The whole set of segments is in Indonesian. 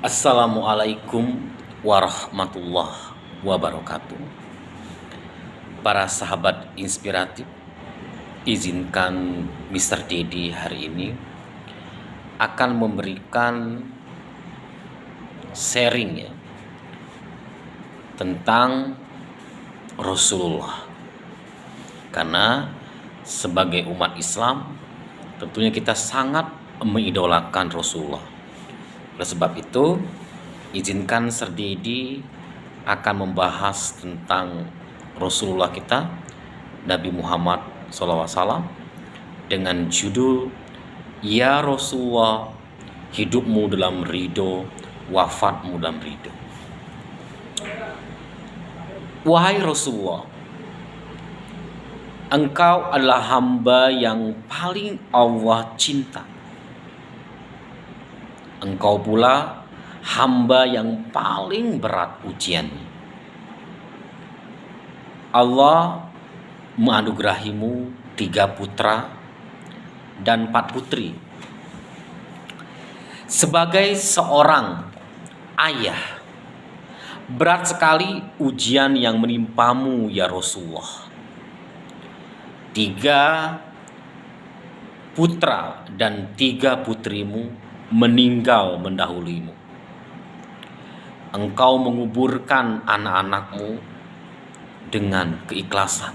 Assalamualaikum warahmatullahi wabarakatuh. Para sahabat inspiratif, izinkan Mr. Dedi hari ini akan memberikan sharing tentang Rasulullah. Karena sebagai umat Islam tentunya kita sangat mengidolakan Rasulullah. Oleh sebab itu, izinkan Sir Dedi akan membahas tentang Rasulullah kita, Nabi Muhammad SAW, dengan judul Ya Rasulullah, hidupmu dalam ridho, wafatmu dalam ridho. Wahai Rasulullah, engkau adalah hamba yang paling Allah cinta. Engkau pula hamba yang paling berat ujiannya. Allah menganugerahimu 3 putra dan 4 putri. Sebagai seorang ayah, berat sekali ujian yang menimpamu ya Rasulullah. 3 putra dan 3 putrimu meninggal mendahulimu. Engkau menguburkan anak-anakmu dengan keikhlasan.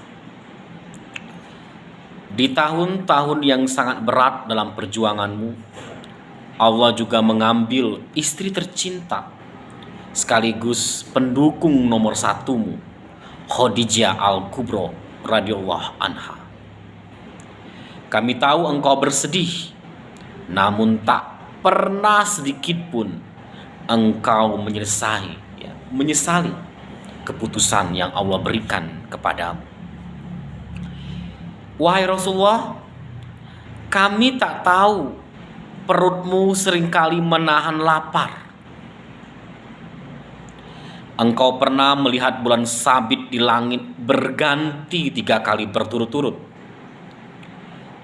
Di tahun-tahun yang sangat berat dalam perjuanganmu, Allah juga mengambil istri tercinta sekaligus pendukung nomor 1-mu, Khadijah Al-Kubra radhiyallahu anha. Kami tahu engkau bersedih, namun tak pernah sedikit pun engkau menyesali keputusan yang Allah berikan kepadamu. Wahai Rasulullah, kami tak tahu perutmu seringkali menahan lapar. Engkau pernah melihat bulan sabit di langit berganti 3 kali berturut-turut.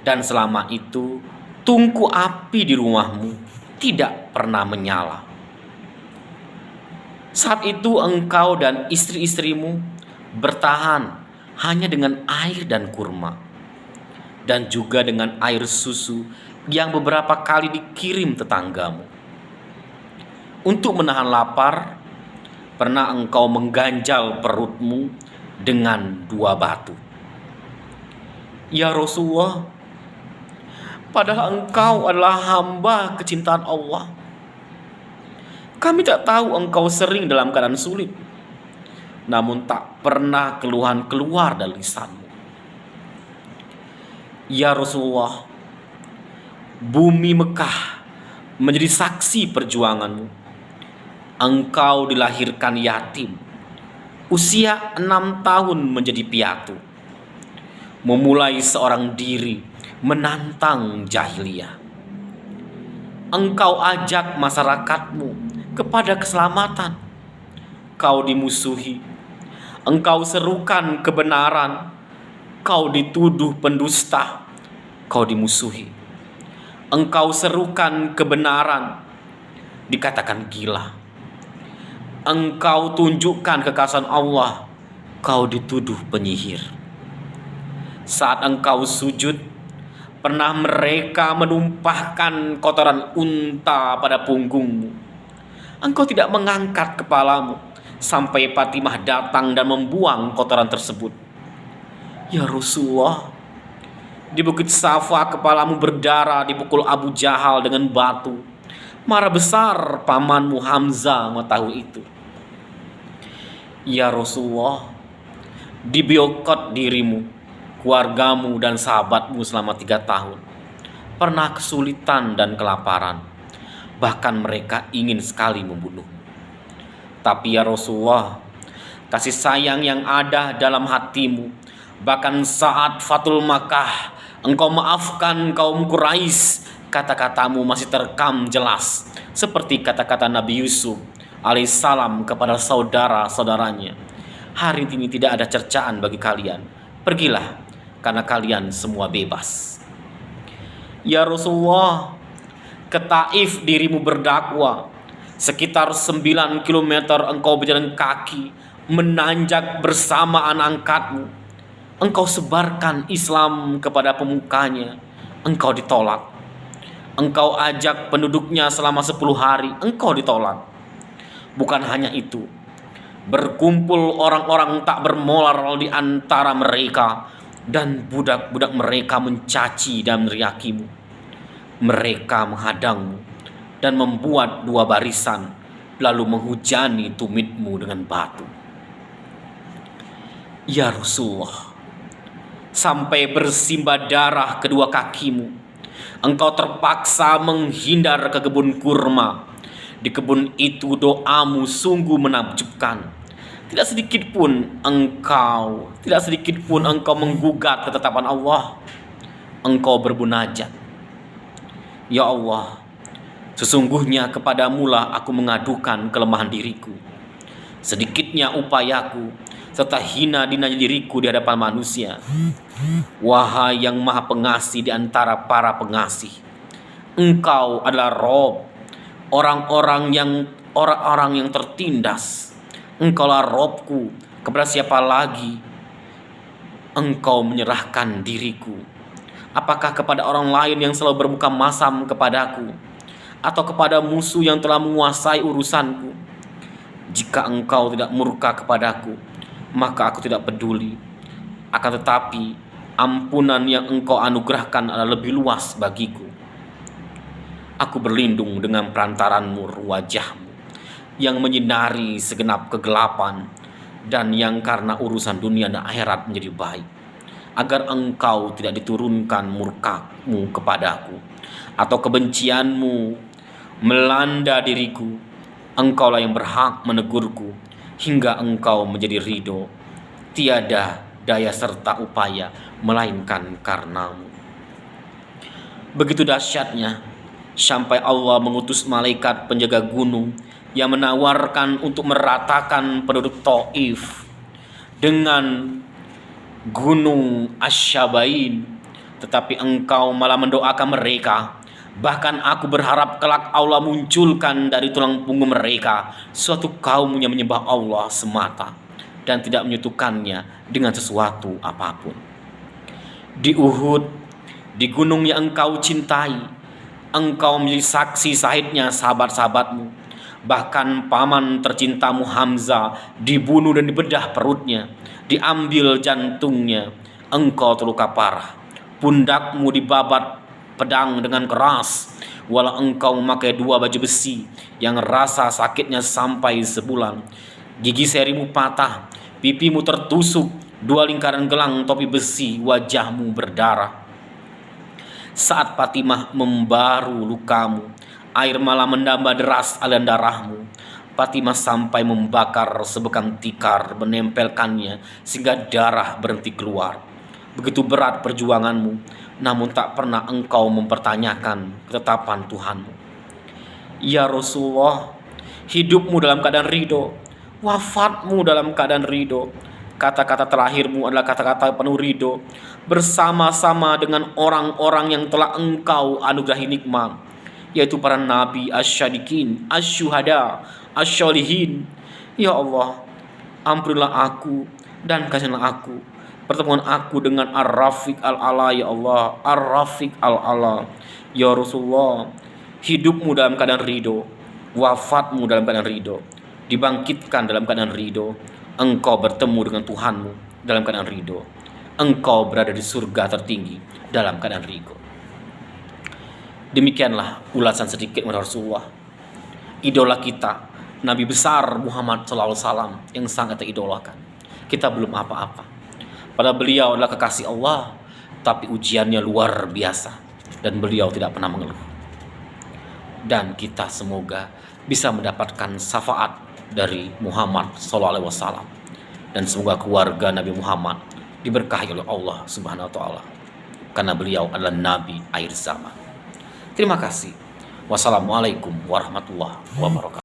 Dan selama itu tungku api di rumahmu tidak pernah menyala. Saat itu engkau dan istri-istrimu bertahan hanya dengan air dan kurma, dan juga dengan air susu yang beberapa kali dikirim tetanggamu. Untuk menahan lapar, pernah engkau mengganjal perutmu dengan 2 batu. Ya Rasulullah, padahal engkau adalah hamba kecintaan Allah. Kami tak tahu engkau sering dalam keadaan sulit, namun tak pernah keluhan keluar dari lisanmu. Ya Rasulullah, bumi Mekah menjadi saksi perjuanganmu. Engkau dilahirkan yatim, usia 6 tahun menjadi piatu, memulai seorang diri menantang jahiliyah. Engkau ajak masyarakatmu kepada keselamatan. Kau dimusuhi. Engkau serukan kebenaran. Kau dituduh pendusta. Kau dimusuhi. Engkau serukan kebenaran, dikatakan gila. Engkau tunjukkan kekasih Allah. Kau dituduh penyihir. Saat engkau sujud, pernah mereka menumpahkan kotoran unta pada punggungmu. Engkau tidak mengangkat kepalamu sampai Fatimah datang dan membuang kotoran tersebut. Ya Rasulullah, di Bukit Safa kepalamu berdarah dipukul Abu Jahal dengan batu. Marah besar pamanmu Hamzah mengetahui itu. Ya Rasulullah, dibiokot dirimu, keluargamu dan sahabatmu selama 3 tahun. Pernah kesulitan dan kelaparan. Bahkan mereka ingin sekali membunuh. Tapi ya Rasulullah, kasih sayang yang ada dalam hatimu, bahkan saat Fathul Makkah engkau maafkan kaum Quraisy, kata-katamu masih terekam jelas, seperti kata-kata Nabi Yusuf alaihissalam kepada saudara-saudaranya. Hari ini tidak ada cercaan bagi kalian. Pergilah, karena kalian semua bebas. Ya Rasulullah, ke Taif dirimu berdakwah, Sekitar 9 kilometer engkau berjalan kaki, menanjak bersama anak angkatmu. Engkau sebarkan Islam kepada pemukanya, engkau ditolak. Engkau ajak penduduknya selama 10 hari, engkau ditolak. Bukan hanya itu, berkumpul orang-orang tak bermoral di antara mereka, dan budak-budak mereka mencaci dan meneriakimu. Mereka menghadangmu dan membuat 2 barisan, lalu menghujani tumitmu dengan batu. Ya Rasulullah, sampai bersimbah darah kedua kakimu, engkau terpaksa menghindar ke kebun kurma. Di kebun itu doamu sungguh menakjubkan. Tidak sedikit pun engkau menggugat ketetapan Allah. Engkau berbunajat, ya Allah, sesungguhnya kepadamulah aku mengadukan kelemahan diriku, sedikitnya upayaku, serta hina dinanya diriku di hadapan manusia. Wahai yang maha pengasih di antara para pengasih, engkau adalah Rob orang-orang yang tertindas. Engkaulah Robku, kepada siapa lagi engkau menyerahkan diriku? Apakah kepada orang lain yang selalu bermuka masam kepadaku, atau kepada musuh yang telah menguasai urusanku? Jika engkau tidak murka kepadaku, maka aku tidak peduli. Akan tetapi ampunan yang engkau anugerahkan adalah lebih luas bagiku. Aku berlindung dengan perantaran-Nur wajahmu yang menyinari segenap kegelapan, dan yang karena urusan dunia dan akhirat menjadi baik, agar engkau tidak diturunkan murkamu kepadaku, atau kebencianmu melanda diriku. Engkaulah yang berhak menegurku hingga engkau menjadi ridho. Tiada daya serta upaya melainkan karenamu. Begitu dahsyatnya sampai Allah mengutus malaikat penjaga gunung yang menawarkan untuk meratakan penduduk Taif dengan gunung Asyabain, tetapi engkau malah mendoakan mereka. Bahkan aku berharap kelak Allah munculkan dari tulang punggung mereka suatu kaum yang menyembah Allah semata dan tidak menyekutukannya dengan sesuatu apapun. Di Uhud, di gunung yang engkau cintai, engkau menjadi saksi sahidnya sahabat-sahabatmu. Bahkan paman tercintamu Hamzah dibunuh dan dibedah perutnya, diambil jantungnya. Engkau terluka parah, pundakmu dibabat pedang dengan keras, walau engkau memakai 2 baju besi yang rasa sakitnya sampai sebulan. Gigi serimu patah, pipimu tertusuk 2 lingkaran gelang topi besi, wajahmu berdarah. Saat Fatimah membaru lukamu, air malah menambah deras aliran darahmu. Fatimah sampai membakar sebekam tikar, menempelkannya sehingga darah berhenti keluar. Begitu berat perjuanganmu, namun tak pernah engkau mempertanyakan ketetapan Tuhanmu. Ya Rasulullah, hidupmu dalam keadaan ridho, wafatmu dalam keadaan ridho. Kata-kata terakhirmu adalah kata-kata penuh ridho, bersama-sama dengan orang-orang yang telah engkau anugerahi nikmat, yaitu para nabi, asyadikin, asyuhada, asyolihin. Ya Allah, ampunilah aku dan kasihilah aku. Pertemuan aku dengan Ar-Rafiq Al-Ala, ya Allah, Ar-Rafiq Al-Ala. Ya Rasulullah, hidupmu dalam keadaan ridho, wafatmu dalam keadaan ridho, dibangkitkan dalam keadaan ridho. Engkau bertemu dengan Tuhanmu dalam keadaan ridho. Engkau berada di surga tertinggi dalam keadaan ridho. Demikianlah ulasan sedikit mengenai Rasulullah, idola kita, Nabi besar Muhammad SAW yang sangat teridolakan. Kita belum apa-apa, pada beliau adalah kekasih Allah, tapi ujiannya luar biasa dan beliau tidak pernah mengeluh. Dan kita semoga bisa mendapatkan syafaat dari Muhammad SAW, dan semoga keluarga Nabi Muhammad diberkahi oleh Allah Subhanahu wa Ta'ala, karena beliau adalah Nabi akhir zaman. Terima kasih. Wassalamualaikum warahmatullahi wabarakatuh.